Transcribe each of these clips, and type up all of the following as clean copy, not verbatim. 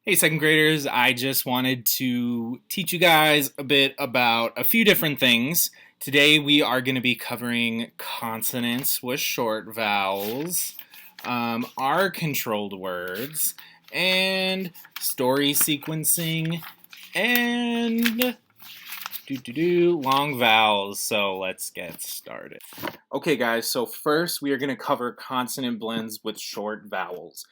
Hey, second graders, I just wanted to teach you guys a bit about a few different things. Today we are going to be covering consonants with short vowels, R controlled words, and story sequencing, and long vowels. So let's get started. Okay guys, so first we are going to cover consonant blends with short vowels.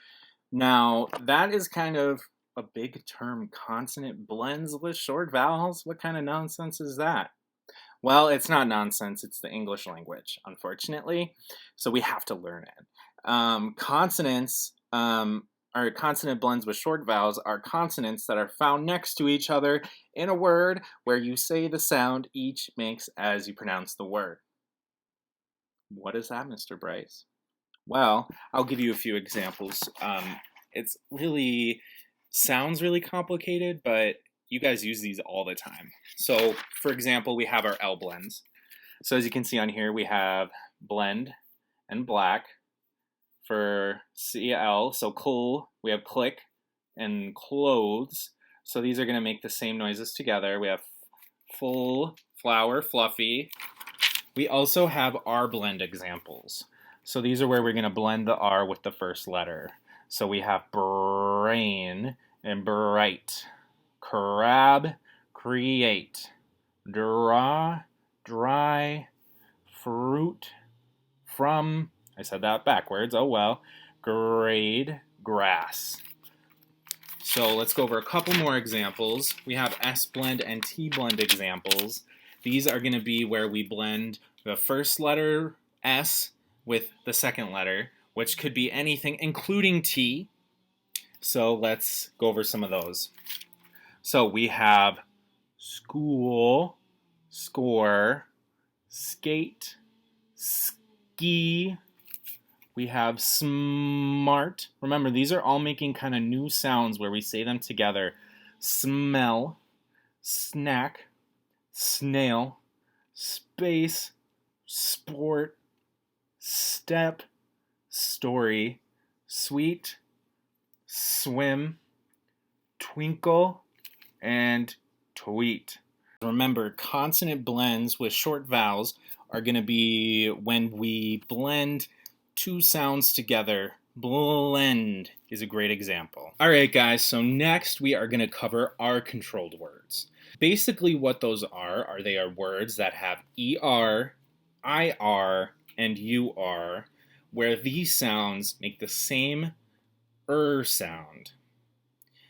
Now, that is kind of a big term, consonant blends with short vowels. What kind of nonsense is that? Well, it's not nonsense, it's the English language, unfortunately. So we have to learn it. Consonants, or consonant blends with short vowels, are consonants that are found next to each other in a word where you say the sound each makes as you pronounce the word. What is that, Mr. Bryce? Well, I'll give you a few examples. It's really sounds really complicated, but you guys use these all the time. So, for example, we have our L blends. So as you can see on here, we have blend and black for CL. So cool, we have click and clothes. So these are going to make the same noises together. We have full, flower, fluffy. We also have R blend examples. So these are where we're going to blend the R with the first letter. So we have brain and bright, crab, create, draw, dry, fruit, from, I said that backwards, oh well, grade, grass. So let's go over a couple more examples. We have S blend and T blend examples. These are going to be where we blend the first letter S with the second letter, which could be anything, including T. So let's go over some of those. So we have school, score, skate, ski. We have smart. Remember, these are all making kind of new sounds where we say them together. Smell, snack, snail, space, sport, step, story, sweet, swim, twinkle, and tweet. Remember, consonant blends with short vowels are going to be when we blend two sounds together. Blend is a great example. Alright guys, so next we are going to cover R-controlled words. Basically what those are they are words that have ER, IR, and UR, where these sounds make the same sound.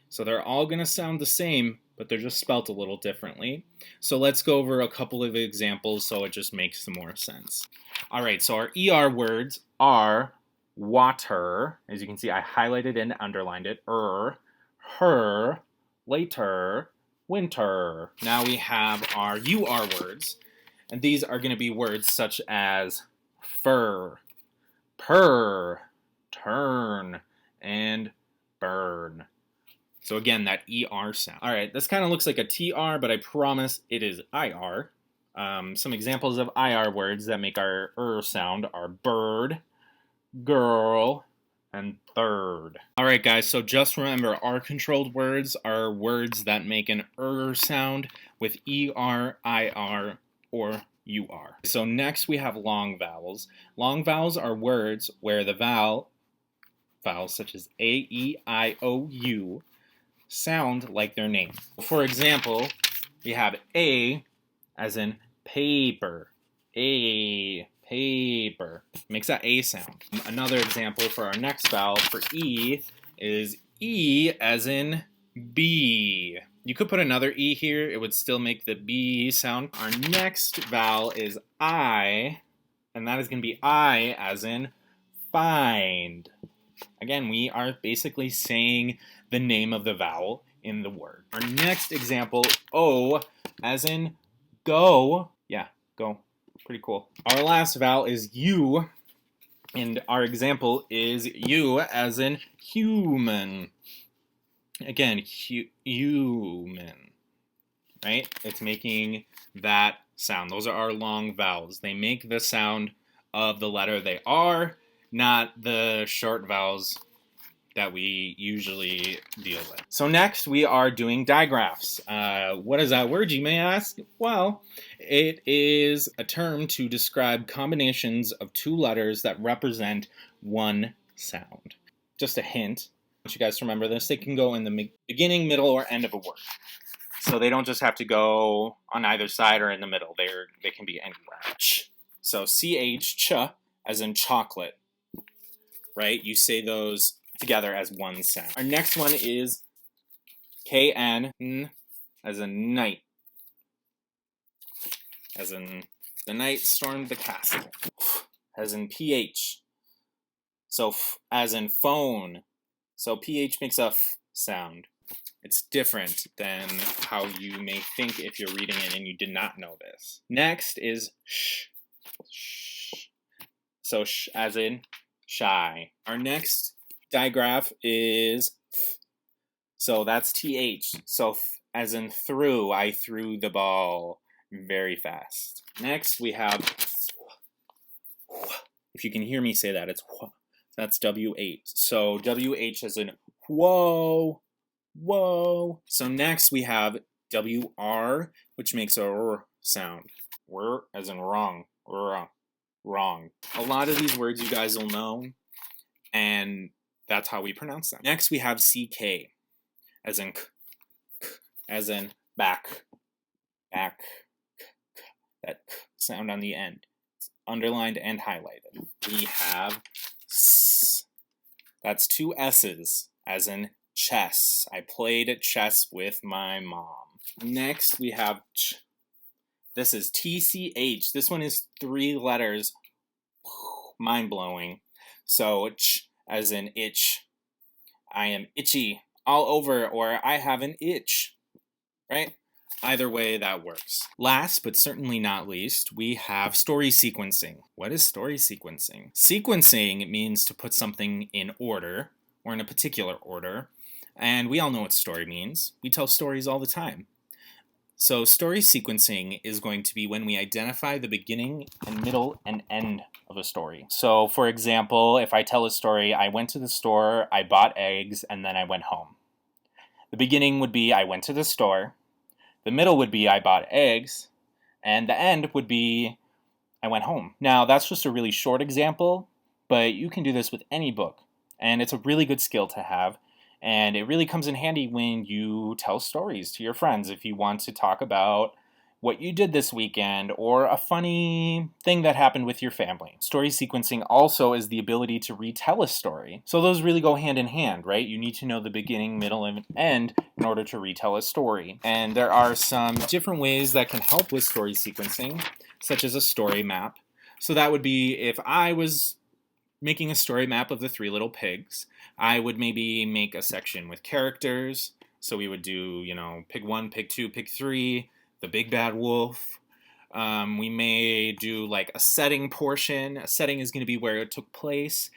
So they're all going to sound the same, but they're just spelt a little differently. So let's go over a couple of examples so it just makes some more sense. Alright, so our ER words are water. As you can see, I highlighted and underlined it. Her, later, winter. Now we have our UR words, and these are going to be words such as fur, purr, turn, and burn. So again, that ER sound. All right, this kind of looks like a TR, but I promise it is IR. Some examples of IR words that make our sound are bird, girl, and third. All right, guys, so just remember, R-controlled words are words that make an sound with ER, IR, or UR. So next we have long vowels. Long vowels are words where the vowels such as A, E, I, O, U sound like their name. For example, we have A as in paper. A, paper. Makes that A sound. Another example for our next vowel for E is E as in B. You could put another E here, it would still make the B sound. Our next vowel is I, and that is going to be I as in find. Again, we are basically saying the name of the vowel in the word. Our next example, O, as in go. Yeah, go. Pretty cool. Our last vowel is U, and our example is U, as in human. Again, human. Right? It's making that sound. Those are our long vowels. They make the sound of the letter they are, not the short vowels that we usually deal with. So next we are doing digraphs. What is that word, you may ask? Well, it is a term to describe combinations of two letters that represent one sound. Just a hint, I want you guys to remember this, they can go in the beginning, middle, or end of a word. So they don't just have to go on either side or in the middle. They can be anywhere. So CH, ch, as in chocolate, right? You say those together as one sound. Our next one is KN, as in night, as in the knight stormed the castle, as in PH, so as in phone, so PH makes a f sound. It's different than how you may think if you're reading it and you did not know this. Next is sh, so sh as in shy. Our next digraph is th, so that's TH, so as in threw, I threw the ball very fast. Next we have, if you can hear me say that, it's that's WH. So WH as in whoa, whoa. So next we have WR, which makes a R sound. R as in wrong, wrong. A lot of these words you guys will know, and that's how we pronounce them. Next we have CK, as in as in back, that sound on the end. It's underlined and highlighted. We have S, that's two S's, as in chess. I played chess with my mom. Next we have ch. This is TCH. This one is 3 letters. Mind-blowing. So ch, as in itch. I am itchy all over, or I have an itch, right? Either way, that works. Last, but certainly not least, we have story sequencing. What is story sequencing? Sequencing means to put something in order, or in a particular order, and we all know what story means. We tell stories all the time. So story sequencing is going to be when we identify the beginning and middle and end of a story. So for example, if I tell a story, I went to the store, I bought eggs, and then I went home. The beginning would be I went to the store, the middle would be I bought eggs, and the end would be I went home. Now that's just a really short example, but you can do this with any book, and it's a really good skill to have. And it really comes in handy when you tell stories to your friends if you want to talk about what you did this weekend or a funny thing that happened with your family. Story sequencing also is the ability to retell a story. So those really go hand in hand, right? You need to know the beginning, middle, and end in order to retell a story. And there are some different ways that can help with story sequencing, such as a story map. So that would be if I was making a story map of the 3 Little Pigs, I would maybe make a section with characters. So we would do, pig 1, pig 2, pig 3, the big bad wolf. We may do like a setting portion. A setting is going to be where it took place.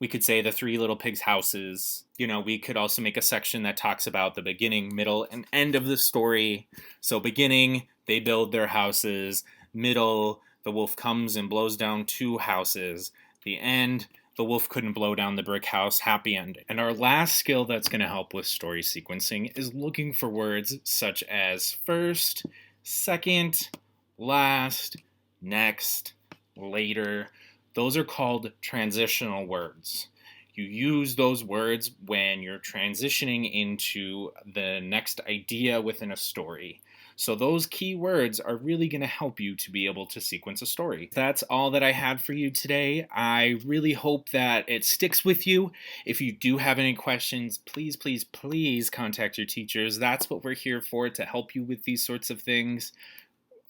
We could say the 3 Little Pigs' houses. We could also make a section that talks about the beginning, middle, and end of the story. So beginning, they build their houses. Middle, the wolf comes and blows down 2 houses. The end, the wolf couldn't blow down the brick house, happy ending. And our last skill that's going to help with story sequencing is looking for words such as first, second, last, next, later. Those are called transitional words. You use those words when you're transitioning into the next idea within a story. So those key words are really going to help you to be able to sequence a story. That's all that I had for you today. I really hope that it sticks with you. If you do have any questions, please, please, please contact your teachers. That's what we're here for, to help you with these sorts of things.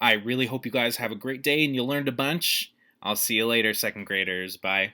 I really hope you guys have a great day and you learned a bunch. I'll see you later, second graders. Bye.